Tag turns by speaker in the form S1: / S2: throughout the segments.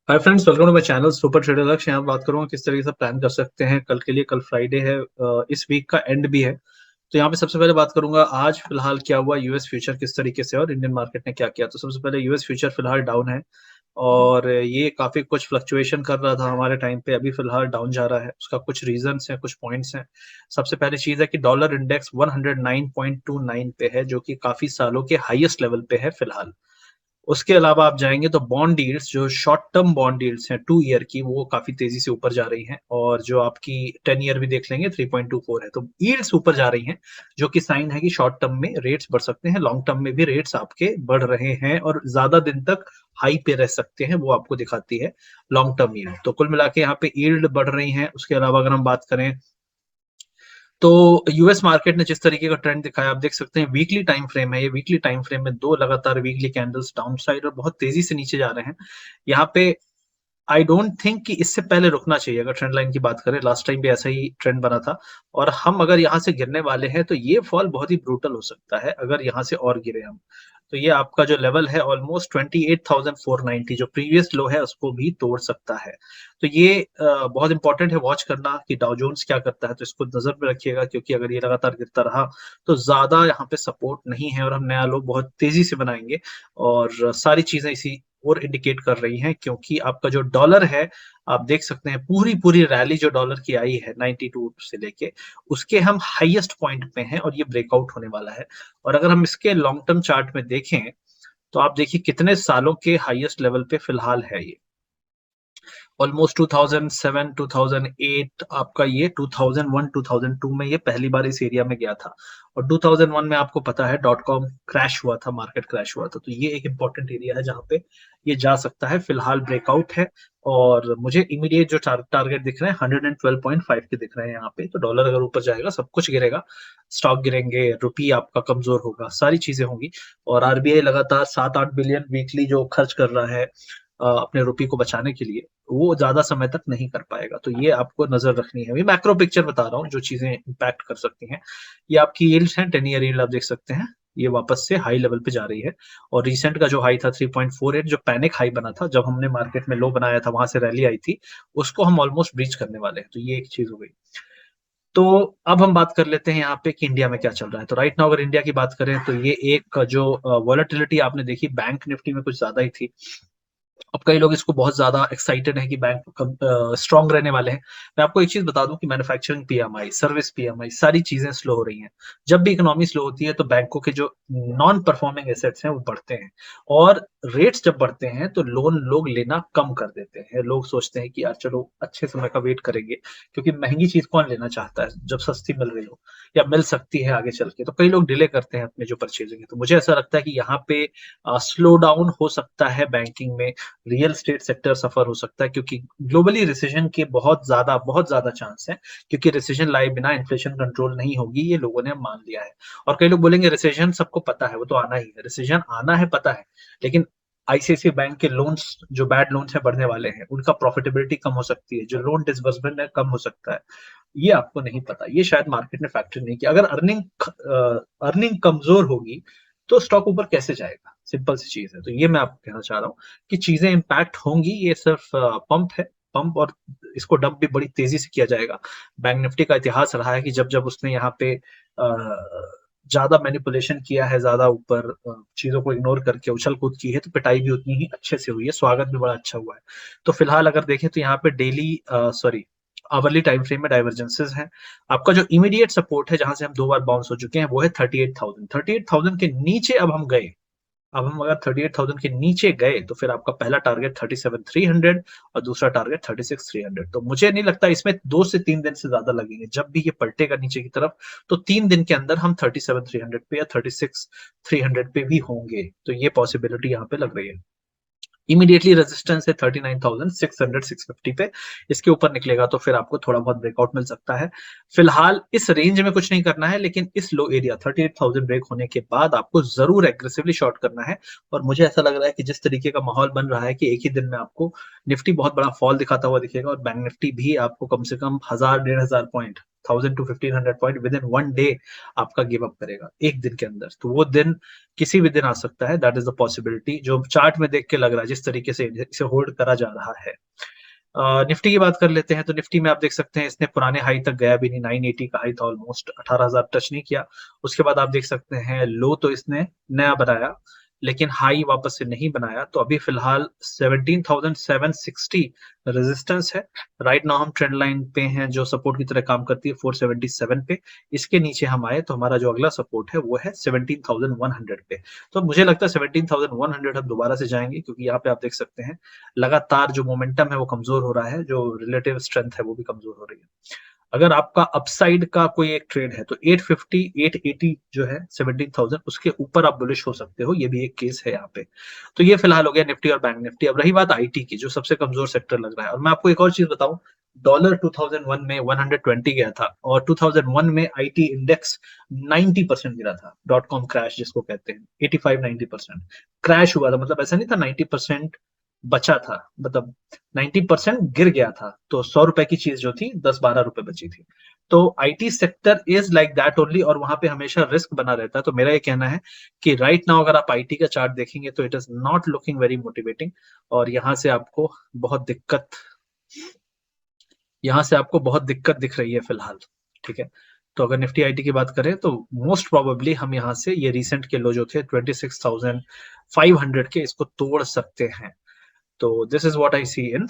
S1: Hi friends, welcome to my channel super trader Lakshya. यहाँ बात करूंगा किस तरीके से प्लान कर सकते हैं कल के लिए। कल फ्राइडे है, इस वीक का एंड भी है। तो यहाँ पे सबसे पहले बात करूंगा आज फिलहाल क्या हुआ, यूएस फ्यूचर किस तरीके से और इंडियन मार्केट ने क्या किया। तो सबसे पहले यूएस फ्यूचर फिलहाल डाउन है और ये काफी कुछ फ्लक्चुएशन कर रहा था हमारे टाइम पे, अभी फिलहाल डाउन जा रहा है। उसका कुछ रीजंस हैं, कुछ पॉइंट्स हैं। सबसे पहली चीज है कि डॉलर इंडेक्स 109.29 पे है, जो कि काफी सालों के हाईएस्ट लेवल पे है फिलहाल। उसके अलावा आप जाएंगे तो बॉन्ड यील्ड्स, जो शॉर्ट टर्म बॉन्ड यील्ड्स हैं 2 ईयर की, वो काफी तेजी से ऊपर जा रही हैं। और जो आपकी 10 ईयर भी देख लेंगे 3.24 है। तो यील्ड्स ऊपर जा रही हैं, जो कि साइन है कि शॉर्ट टर्म में रेट्स बढ़ सकते हैं, लॉन्ग टर्म में भी रेट्स आपके बढ़ रहे हैं और ज्यादा दिन तक हाई पे रह सकते हैं, वो आपको दिखाती है लॉन्ग टर्म यील्ड। तो कुल मिला के यहाँ पे यील्ड बढ़ रही है। उसके अलावा अगर हम बात करें तो यूएस मार्केट ने जिस तरीके का ट्रेंड दिखाया, आप देख सकते हैं वीकली टाइम फ्रेम है। ये वीकली टाइम फ्रेम में दो लगातार वीकली कैंडल्स डाउन साइड और बहुत तेजी से नीचे जा रहे हैं। यहाँ पे आई डोंट थिंक कि इससे पहले रुकना चाहिए। अगर ट्रेंड लाइन की बात करें, लास्ट टाइम भी ऐसा ही ट्रेंड बना था और हम अगर यहाँ से गिरने वाले हैं तो ये फॉल बहुत ही ब्रूटल हो सकता है अगर यहाँ से और गिरे हम। तो ये आपका जो लेवल है ऑलमोस्ट 28,490, जो प्रीवियस लो है, उसको भी तोड़ सकता है। तो ये बहुत इंपॉर्टेंट है वॉच करना कि डाउ जोन्स क्या करता है। तो इसको नजर में रखिएगा, क्योंकि अगर ये लगातार गिरता रहा तो ज्यादा यहाँ पे सपोर्ट नहीं है और हम नया लो बहुत तेजी से बनाएंगे। और सारी चीजें इसी और इंडिकेट कर रही हैं, क्योंकि आपका जो डॉलर है, आप देख सकते हैं पूरी पूरी रैली जो डॉलर की आई है 92 से लेके, उसके हम हाईएस्ट पॉइंट पे हैं और ये ब्रेकआउट होने वाला है। और अगर हम इसके लॉन्ग टर्म चार्ट में देखें तो आप देखिए कितने सालों के हाईएस्ट लेवल पे फिलहाल है ये। ऑलमोस्ट 2007 2008, आपका ये 2001 2002 में ये पहली बार इस एरिया में गया था। और 2001 में आपको पता है डॉट कॉम क्रैश हुआ था, मार्केट क्रैश हुआ था। तो ये एक इंपॉर्टेंट एरिया है जहां पे ये जा सकता है। फिलहाल ब्रेकआउट है और मुझे इमीडिएट जो टारगेट दिख रहे हैं 112.5 के दिख रहे हैं यहाँ पे। तो डॉलर अगर ऊपर जाएगा सब कुछ गिरेगा, स्टॉक गिरेंगे, रुपी आपका कमजोर होगा, सारी चीजें होंगी। और आरबीआई लगातार 7-8 बिलियन वीकली जो खर्च कर रहा है अपने रुपये को बचाने के लिए, वो ज्यादा समय तक नहीं कर पाएगा। तो ये आपको नजर रखनी है। मैं मैक्रो पिक्चर बता रहा हूँ जो चीजें इंपैक्ट कर सकती हैं। ये आपकी यील्ड्स हैं, 10 ईयर यील्ड आप देख सकते हैं, ये वापस से हाई लेवल पे जा रही है। और रिसेंट का जो हाई था 3.48, जो पैनिक हाई बना था जब हमने मार्केट में लो बनाया था, वहां से रैली आई थी, उसको हम ऑलमोस्ट ब्रीच करने वाले हैं। तो ये एक चीज हो गई। तो अब हम बात कर लेते हैं यहाँ पे कि इंडिया में क्या चल रहा है। तो राइट नाउ अगर इंडिया की बात करें तो ये एक जो वॉलेटिलिटी आपने देखी बैंक निफ्टी में कुछ ज्यादा ही थी। अब कई लोग इसको बहुत ज्यादा एक्साइटेड है कि बैंक स्ट्रांग रहने वाले हैं। मैं आपको एक चीज बता दूं कि मैन्युफैक्चरिंग पीएमआई, सर्विस पीएमआई, सारी चीजें स्लो हो रही हैं। जब भी इकोनॉमी स्लो होती है तो बैंकों के जो नॉन परफॉर्मिंग एसेट्स हैं वो बढ़ते हैं। और रेट्स जब बढ़ते हैं तो लोन लोग लेना कम कर देते हैं। लोग सोचते हैं कि यार चलो अच्छे समय का वेट करेंगे, क्योंकि महंगी चीज कौन लेना चाहता है जब सस्ती मिल रही हो या मिल सकती है आगे चल के। तो कई लोग डिले करते हैं अपने जो परचेजिंग है। तो मुझे ऐसा लगता है कि यहाँ पे स्लो डाउन हो सकता है बैंकिंग में। रियल स्टेट सेक्टर सफर हो सकता है, क्योंकि ग्लोबली रिसेशन के बहुत ज्यादा चांस है। क्योंकि रिसेशन लाए बिना इन्फ्लेशन कंट्रोल नहीं होगी, ये लोगों ने मान लिया है। और कई लोग बोलेंगे रिसेशन सबको पता है, वो तो आना ही है, रिसेशन आना है पता है। लेकिन आईसीआईसीआई बैंक के लोन्स, जो बैड लोन्स है बढ़ने वाले हैं, उनका प्रॉफिटेबिलिटी कम हो सकती है, जो लोन डिसबर्समेंट है कम हो सकता है। ये आपको नहीं पता, ये शायद मार्केट ने फैक्टर नहीं किया। अगर अर्निंग कमजोर होगी तो स्टॉक ऊपर कैसे जाएगा, सिंपल सी चीज है। तो ये मैं आपको कहना चाह रहा हूँ कि चीजें इम्पैक्ट होंगी। ये सिर्फ पंप है, पंप, और इसको डंप भी बड़ी तेजी से किया जाएगा। बैंक निफ्टी का इतिहास रहा है कि जब जब उसने यहाँ पे ज्यादा मैनिपुलेशन किया है, ज्यादा ऊपर चीजों को इग्नोर करके उछल कूद की है, तो पिटाई भी उतनी ही अच्छे से हुई है, स्वागत भी बड़ा अच्छा हुआ है। तो फिलहाल अगर देखें तो यहाँ पे daily sorry hourly time frame में डाइवर्जेंसेस हैं। आपका जो इमीडिएट सपोर्ट है, जहां से हम 2 बार बाउंस हो चुके हैं, वो है 38,000। 38,000 के नीचे अब हम गए। अब हम अगर 38,000 के नीचे गए तो फिर आपका पहला टारगेट 37,300 और दूसरा टारगेट 36,300। तो मुझे नहीं लगता इसमें 2 से 3 दिन से ज्यादा लगेंगे। जब भी ये पलटेगा नीचे की तरफ तो 3 दिन के अंदर हम 37,300 पे या 36,300 पे भी होंगे। तो ये पॉसिबिलिटी यहाँ पे लग रही है। इमीडिएटली रेजिस्टेंस है 39,600 650 पे। इसके ऊपर निकलेगा तो फिर आपको थोड़ा बहुत ब्रेकआउट मिल सकता है। फिलहाल इस रेंज में कुछ नहीं करना है, लेकिन इस लो एरिया 38,000 ब्रेक होने के बाद आपको जरूर एग्रेसिवली शॉर्ट करना है। और मुझे ऐसा लग रहा है कि जिस तरीके का माहौल बन रहा है कि एक ही दिन में आपको निफ्टी बहुत बड़ा फॉल दिखाता हुआ दिखेगा और बैंक निफ्टी भी आपको कम से कम 1,000 1,500 point 1000 to 1500 point with in 1 day आपका गिव अप करेगा एक दिन के अंदर। तो वो दिन किसी भी दिन आ सकता है, दैट इज द पॉसिबिलिटी जो चार्ट में देख के लग रहा है, जिस तरीके से इसे होल्ड करा जा रहा है। निफ्टी की बात कर लेते हैं, तो निफ्टी में आप देख सकते हैं इसने पुराने हाई तक गया भी नहीं, 980 का हाई था ऑलमोस्ट, 18,000 टच नहीं किया। उसके बाद आप देख सकते हैं लो तो इसने नया बनाया, लेकिन हाई वापस से नहीं बनाया। तो अभी फिलहाल 17,760 रेजिस्टेंस है। राइट नाउ हम ट्रेंड लाइन पे हैं जो सपोर्ट की तरह काम करती है 477 पे। इसके नीचे हम आए तो हमारा जो अगला सपोर्ट है वो है 17,100 पे। तो मुझे लगता है 17,100 हम दोबारा से जाएंगे, क्योंकि यहाँ पे आप देख सकते हैं लगातार जो मोमेंटम है वो कमजोर हो रहा है, जो रिलेटिव स्ट्रेंथ है वो भी कमजोर हो रही है। अगर आपका अपसाइड का कोई एक ट्रेड है तो 850 880 जो है 17,000 उसके ऊपर आप बुलिश हो सकते हो, ये भी एक केस है यहाँ पे। तो ये फिलहाल हो गया निफ्टी और बैंक निफ्टी। अब रही बात आईटी की, जो सबसे कमजोर सेक्टर लग रहा है। और मैं आपको एक और चीज बताऊं, डॉलर 2001 में 120 गया था और 2001 में आईटी इंडेक्स 90% गिरा था, डॉट कॉम क्रैश जिसको कहते हैं, 85-90% क्रैश हुआ था। मतलब ऐसा नहीं था 90% बचा था, मतलब 90% गिर गया था। तो 100 रुपए की चीज जो थी 10-12 रुपए बची थी। तो IT sector is like that only, और वहां पे हमेशा रिस्क बना रहता है। तो मेरा ये कहना है कि राइट नाउ अगर आप आईटी का चार्ट देखेंगे तो it is not looking very motivating, और यहाँ से आपको बहुत दिक्कत दिख रही है फिलहाल। ठीक है, तो अगर निफ्टी आईटी की बात करें तो मोस्ट प्रोबेबली हम यहाँ से ये रिसेंट के लो जो थे 26,500 के, इसको तोड़ सकते हैं। तो this is what I see in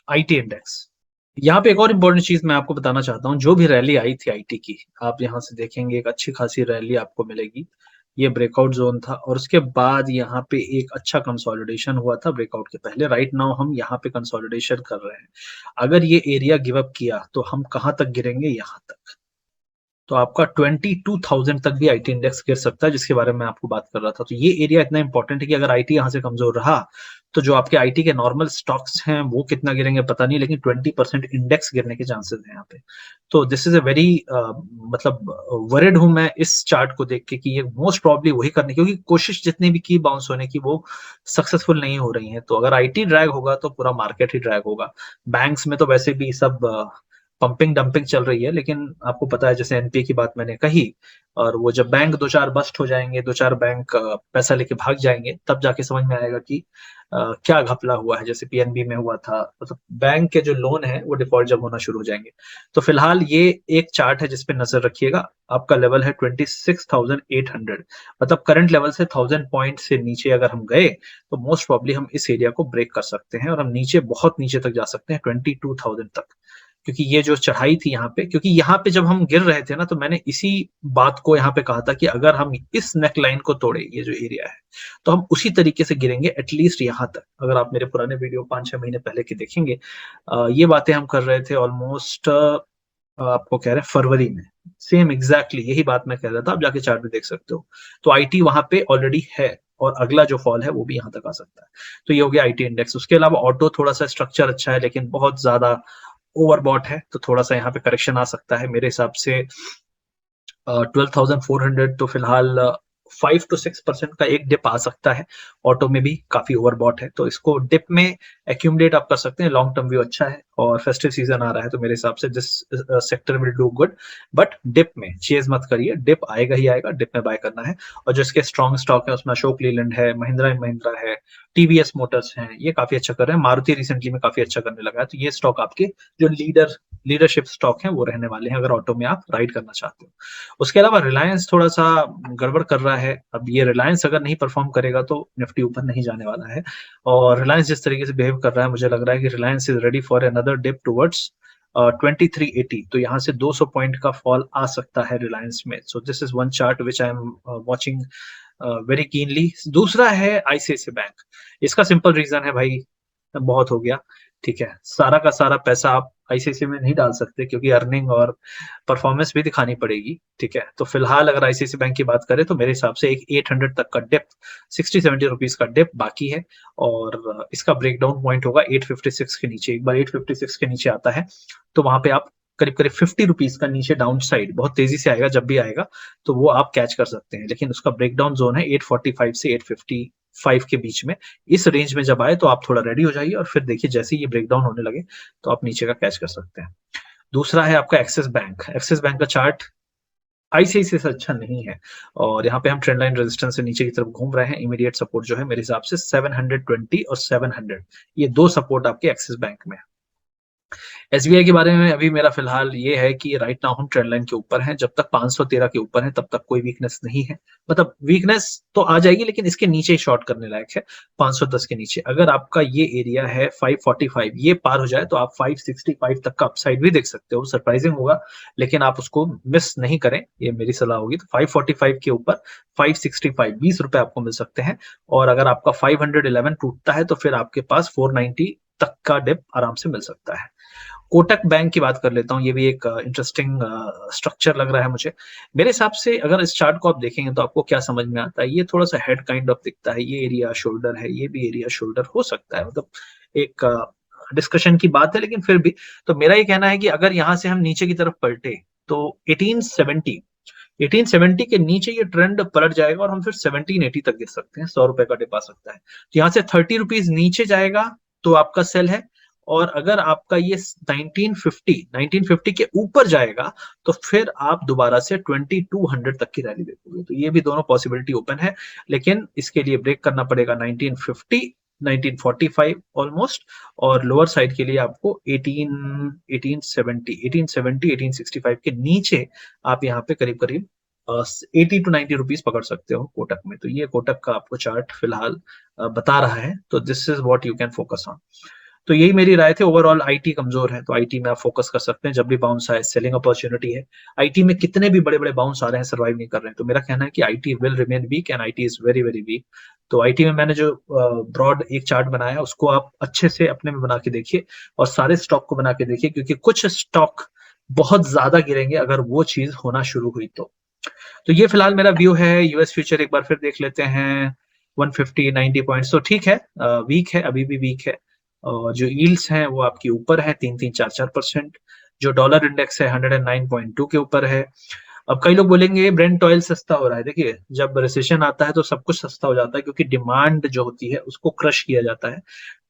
S1: IT index. यहाँ पे एक और इम्पोर्टेंट चीज मैं आपको बताना चाहता हूँ, जो भी रैली आई थी आईटी की, आप यहाँ से देखेंगे एक अच्छी खासी रैली आपको मिलेगी। ये ब्रेकआउट जोन था और उसके बाद यहाँ पे एक अच्छा कंसोलिडेशन हुआ था ब्रेकआउट के पहले। राइट नाउ हम यहाँ पे कंसोलिडेशन कर रहे हैं। अगर ये एरिया गिव अप किया तो हम कहाँ तक गिरेंगे, यहाँ तक। तो आपका 22,000 तक भी आईटी इंडेक्स गिर सकता है, जिसके बारे में आपको बात कर रहा था। तो ये एरिया इतना इंपॉर्टेंट है कि अगर आईटी यहाँ से कमजोर रहा तो जो आपके आईटी के नॉर्मल स्टॉक्स हैं वो कितना गिरेंगे पता नहीं, लेकिन 20% इंडेक्स गिरने के चांसेस हैं यहाँ पे। तो दिस इज अ वेरी मतलब वरिड हूं मैं इस चार्ट को देख के कि ये मोस्ट प्रॉब्ली वही करने, क्योंकि कोशिश जितनी भी की बाउंस होने की वो सक्सेसफुल नहीं हो रही है। तो अगर आईटी ड्रैग होगा तो पूरा मार्केट ही ड्रैग होगा। बैंक्स में तो वैसे भी सब पंपिंग डंपिंग चल रही है, लेकिन आपको पता है जैसे एनपीए की बात मैंने कही, और वो जब बैंक दो चार बस्ट हो जाएंगे, दो चार बैंक पैसा लेके भाग जाएंगे, तब जाके समझ में आएगा कि क्या घपला हुआ है। जैसे पीएनबी में हुआ था, मतलब बैंक के जो लोन है वो डिफॉल्ट जब होना शुरू हो जाएंगे। तो फिलहाल ये एक चार्ट है जिसपे नजर रखिएगा। आपका लेवल है 26,800, मतलब करंट लेवल से 1000 पॉइंट से नीचे अगर हम गए तो मोस्ट प्रॉब्ली हम इस एरिया को ब्रेक कर सकते हैं, और हम नीचे बहुत नीचे तक जा सकते हैं 22,000 तक। क्योंकि ये जो चढ़ाई थी यहाँ पे, क्योंकि यहाँ पे जब हम गिर रहे थे ना, तो मैंने इसी बात को यहाँ पे कहा था कि अगर हम इस नेक लाइन को तोड़े, ये जो एरिया है, तो हम उसी तरीके से गिरेंगे एटलीस्ट यहाँ तक। अगर आप मेरे पुराने वीडियो 5-6 महीने पहले के देखेंगे, ये बातें हम कर रहे थे ऑलमोस्ट, आपको कह रहे हैं फरवरी में, सेम एग्जैक्टली यही बात मैं कह रहा था। आप जाके चार्ट में देख सकते हो। तो आईटी वहां पे ऑलरेडी है, और अगला जो फॉल है वो भी यहाँ तक आ सकता है। तो ये हो गया आईटी इंडेक्स। उसके अलावा ऑटो थोड़ा सा स्ट्रक्चर अच्छा है, लेकिन बहुत ज्यादा ओवरबॉट है, तो थोड़ा सा यहाँ पे करेक्शन आ सकता है मेरे हिसाब से। 12,400 तो फिलहाल 5 to 6% का एक डिप आ सकता है। ऑटो में भी काफी ओवरबॉट है, तो इसको डिप में एक्यूमुलेट आप कर सकते हैं। लॉन्ग टर्म व्यू अच्छा है, और फेस्टिव सीजन आ रहा है, तो मेरे हिसाब से this sector will do good. But dip में चेज मत करिए, डिप आएगा ही आएगा, डिप में बाय करना है। और जो इसके स्ट्रॉन्ग स्टॉक है उसमें अशोक लीलैंड है, महिंद्रा एंड महिंद्रा है, टीवीएस मोटर्स हैं, ये काफी अच्छा कर रहे हैं। मारुति रिसेंटली में काफी अच्छा करने लगा है। तो ये स्टॉक आपके जो लीडरशिप स्टॉक हैं वो रहने वाले हैं, अगर ऑटो में आप राइड करना चाहते हो। उसके अलावा रिलायंस थोड़ा सा गड़बड़ कर रहा है। अब ये रिलायंस अगर नहीं परफॉर्म करेगा तो निफ्टी ऊपर नहीं जाने वाला है। और रिलायंस जिस तरीके से बिहेव कर रहा है, मुझे लग रहा है कि Reliance is ready for another dip towards 2380। तो यहाँ से 200 पॉइंट का फॉल आ सकता है रिलायंस में। So this is one chart which I am watching very keenly. दूसरा है आईसीआईसीआई बैंक। इसका सिंपल रीजन है भाई, बहुत हो गया। ठीक है, सारा का सारा पैसा आप आईसीआईसीआई में नहीं डाल सकते, क्योंकि अर्निंग और परफॉर्मेंस भी दिखानी पड़ेगी। ठीक है, तो फिलहाल अगर आईसीआईसीआई बैंक की बात करें तो मेरे हिसाब से एक 800 तक का डिप, 60-70 रुपीज का डिप बाकी है, और इसका ब्रेकडाउन पॉइंट होगा 856 के नीचे। एक बार 856 के नीचे आता है तो वहां पे आप करीब करीब 50 रुपीज का नीचे डाउन साइड बहुत तेजी से आएगा, जब भी आएगा तो वो आप कैच कर सकते हैं। लेकिन उसका ब्रेकडाउन जोन है 845 से 855 के बीच में। इस रेंज में जब आए तो आप थोड़ा रेडी हो जाइए, और फिर देखिए जैसे ही ये ब्रेकडाउन होने लगे तो आप नीचे का कैच कर सकते हैं। दूसरा है आपका एक्सिस बैंक। एक्सिस बैंक का चार्ट आईसीआईसीआई से अच्छा नहीं है और यहाँ पे हम ट्रेंड लाइन रेजिस्टेंस से नीचे की तरफ घूम रहे हैं। इमीडिएट सपोर्ट जो है मेरे हिसाब से 720 और 700, ये दो सपोर्ट आपके एक्सिस बैंक में है। एसबीआई के बारे में अभी मेरा फिलहाल ये है कि राइट नाउ हम ट्रेंड लाइन के ऊपर हैं। जब तक 513 के ऊपर है तब तक कोई वीकनेस नहीं है, मतलब वीकनेस तो आ जाएगी लेकिन इसके नीचे ही शॉर्ट करने लायक है। 510 के नीचे अगर आपका ये एरिया है 545, ये पार हो जाए तो आप 565 तक का अपसाइड भी देख सकते हो। सरप्राइजिंग होगा लेकिन आप उसको मिस नहीं करें, ये मेरी सलाह होगी। तो 545 के ऊपर 565, 20 रुपए आपको मिल सकते हैं। और अगर आपका 511 टूटता है तो फिर आपके पास 490 तक का डिप आराम से मिल सकता है। कोटक बैंक की बात कर लेता हूँ, ये भी एक इंटरेस्टिंग स्ट्रक्चर लग रहा है मुझे। मेरे हिसाब से अगर इस चार्ट को आप देखेंगे तो आपको क्या समझ में आता है, ये थोड़ा सा हेड काइंड ऑफ दिखता है, ये एरिया शोल्डर है, ये भी एरिया शोल्डर हो सकता है, मतलब एक डिस्कशन की बात है लेकिन फिर भी। तो मेरा ये कहना है कि अगर यहाँ से हम नीचे की तरफ पलटे तो 1870 के नीचे ये ट्रेंड पलट जाएगा और हम फिर 1780 तक गिर सकते हैं, 100 रुपए का डिप आ सकता है। तो यहाँ से 30 रुपीज नीचे जाएगा तो आपका सेल है, और अगर आपका ये 1950 के ऊपर जाएगा तो फिर आप दोबारा से 2200 तक की रैली देखोगे। तो ये भी दोनों पॉसिबिलिटी ओपन है, लेकिन इसके लिए ब्रेक करना पड़ेगा 1950, 1945 ऑलमोस्ट, और लोअर साइड के लिए आपको 1865 के नीचे आप यहाँ पे करीब करीब 80 टू 90 रुपीज पकड़ सकते हो कोटक में। तो ये कोटक का आपको चार्ट फिलहाल बता रहा है, तो this is what you can focus on. तो यही मेरी राय थी। ओवरऑल आईटी कमजोर है तो आईटी में आप फोकस कर सकते हैं, जब भी बाउंस आए सेलिंग अपॉर्चुनिटी है। आईटी में कितने भी बड़े बड़े बाउंस आ रहे हैं सर्वाइव नहीं कर रहे हैं, तो मेरा कहना है कि IT will remain weak and IT is very very weak. तो आईटी में मैंने जो ब्रॉड एक चार्ट बनाया उसको आप अच्छे से अपने में बना के देखिए और सारे स्टॉक को बना के देखिए, क्योंकि कुछ स्टॉक बहुत ज्यादा गिरेंगे अगर वो चीज होना शुरू हुई तो ये फिलहाल मेरा व्यू है। यूएस फ्यूचर एक बार फिर देख लेते हैं, 150 90 पॉइंट्स तो ठीक है, वीक है, अभी भी वीक है। और जो यील्ड्स हैं वो आपकी ऊपर है 3-3 4-4%। जो डॉलर इंडेक्स है 109.2 के ऊपर है। अब कई लोग बोलेंगे ब्रेंट ऑयल सस्ता हो रहा है। देखिए जब रिसेशन आता है तो सब कुछ सस्ता हो जाता है, क्योंकि डिमांड जो होती है उसको क्रश किया जाता है।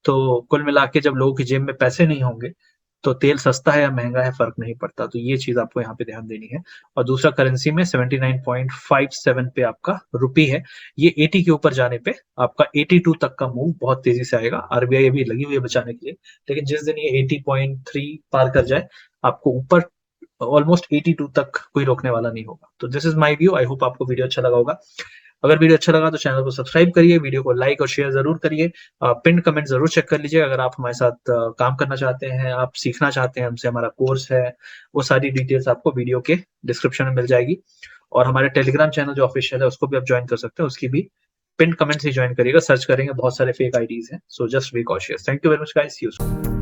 S1: तो कुल मिला के जब लोगों की जेब में पैसे नहीं होंगे तो तेल सस्ता है या महंगा है फर्क नहीं पड़ता। तो ये चीज आपको यहाँ पे ध्यान देनी है। और दूसरा करेंसी में 79.57 पे आपका रुपी है, ये 80 के ऊपर जाने पे आपका 82 तक का मूव बहुत तेजी से आएगा। आरबीआई अभी लगी हुई है बचाने के लिए, लेकिन जिस दिन ये 80.3 पार कर जाए आपको ऊपर ऑलमोस्ट 82 तक कोई रोकने वाला नहीं होगा। तो this is my view. I hope आपको वीडियो अच्छा लगा होगा। अगर वीडियो अच्छा लगा तो चैनल को सब्सक्राइब करिए, वीडियो को लाइक और शेयर जरूर करिए। पिन कमेंट जरूर चेक कर लीजिए। अगर आप हमारे साथ काम करना चाहते हैं, आप सीखना चाहते हैं हमसे, हमारा कोर्स है, वो सारी डिटेल्स आपको वीडियो के डिस्क्रिप्शन में मिल जाएगी। और हमारे टेलीग्राम चैनल जो ऑफिशियल है उसको भी आप ज्वाइन कर सकते हैं, उसकी भी पिन कमेंट से ज्वाइन करिएगा। सर्च करेंगे बहुत सारे फेक आईडीज हैं, so just be cautious. Thank you very much guys, see you soon.